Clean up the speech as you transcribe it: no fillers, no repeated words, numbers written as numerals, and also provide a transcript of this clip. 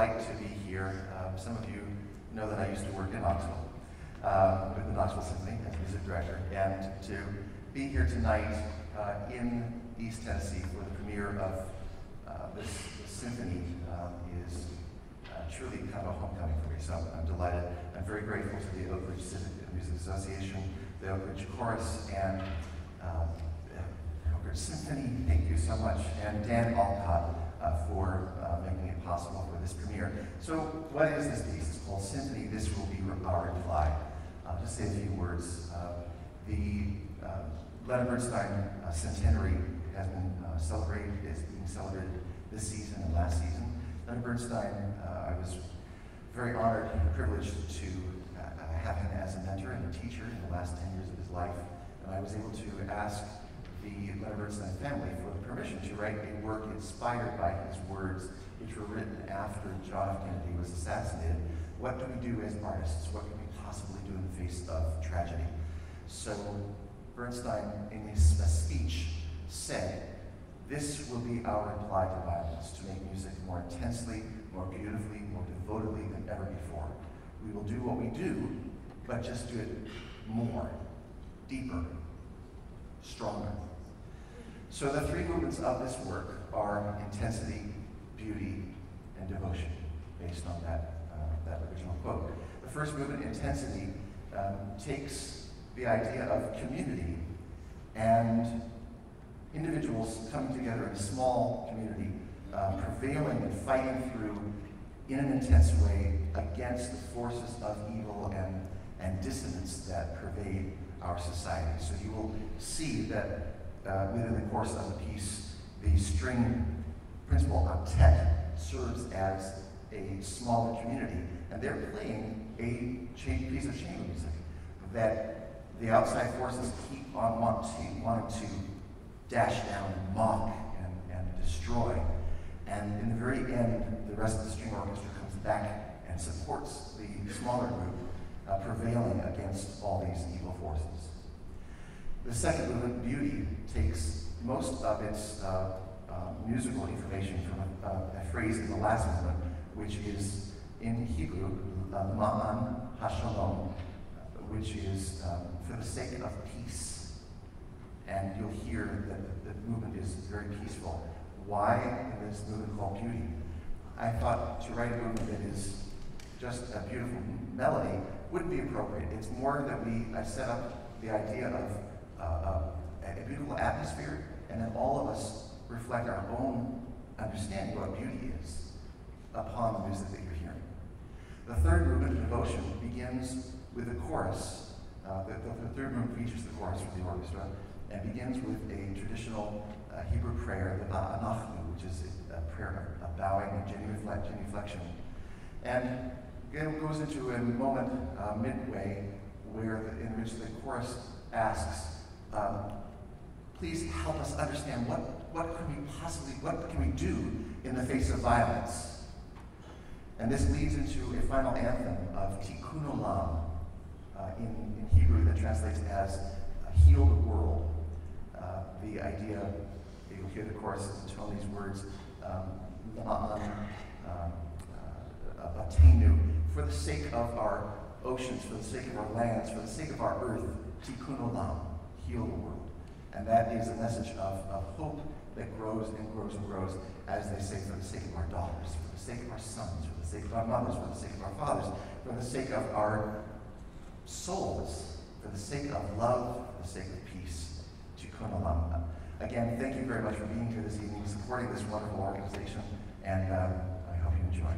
delight to be here. Some of you know that I used to work in Knoxville, with the Knoxville Symphony as music director, and to be here tonight in East Tennessee for the premiere of this symphony is truly kind of a homecoming for me, so I'm delighted. I'm very grateful to the Oak Ridge Music Association, the Oak Ridge Chorus, and Oak Ridge Symphony, thank you so much, and Dan Allcott for making it possible for this premiere. So what is this piece? It's called Symphony. This will be our reply. I'll just say a few words. The Leonard Bernstein centenary has been being celebrated this season and last season. Leonard Bernstein, I was very honored and privileged to have him as a mentor and a teacher in the last 10 years of his life. And I was able to ask the Leonard Bernstein family for the permission to write a work inspired by his words, which were written after John F. Kennedy was assassinated. What do we do as artists? What can we possibly do in the face of tragedy? So Bernstein, in his speech, said, "This will be our reply to violence, to make music more intensely, more beautifully, more devotedly than ever before. We will do what we do, but just do it more, deeper, stronger." So the three movements of this work are intensity, beauty, and devotion, based on that original quote. The first movement, intensity, takes the idea of community and individuals coming together in a small community, prevailing and fighting through in an intense way against the forces of evil and dissonance that pervade our society. So you will see that within the course of the piece, the string principal octet serves as a smaller community, and they're playing a piece of chamber music that the outside forces keep on wanting to dash down and mock and destroy. And in the very end, the rest of the string orchestra comes back and supports the smaller group, prevailing against all these evil forces. The second movement, beauty, takes most of its musical information from a phrase in the last movement, which is in Hebrew, ma'an hashalom, which is for the sake of peace. And you'll hear that the movement is very peaceful. Why in this movement called beauty? I thought to write a movement that is just a beautiful melody wouldn't be appropriate. It's more that I set up the idea of a beautiful atmosphere, and then all of us reflect our own understanding of what beauty is upon the music that you're hearing. The third movement, devotion, begins with a chorus. The third movement features the chorus from the orchestra and begins with a traditional Hebrew prayer, the Anachnu, which is a prayer of bowing and genuflection. And it goes into a moment midway in which the chorus asks, please help us understand what can we do in the face of violence? And this leads into a final anthem of Tikkun Olam, in Hebrew that translates as heal the world. The idea, you'll hear the chorus intone these words, Batenu, for the sake of our oceans, for the sake of our lands, for the sake of our earth, Tikkun Olam, heal the world. And that is a message of hope that grows and grows and grows, as they say, for the sake of our daughters, for the sake of our sons, for the sake of our mothers, for the sake of our fathers, for the sake of our souls, for the sake of love, for the sake of peace. Tikkun Olam. Again, thank you very much for being here this evening, supporting this wonderful organization, and I hope you enjoy.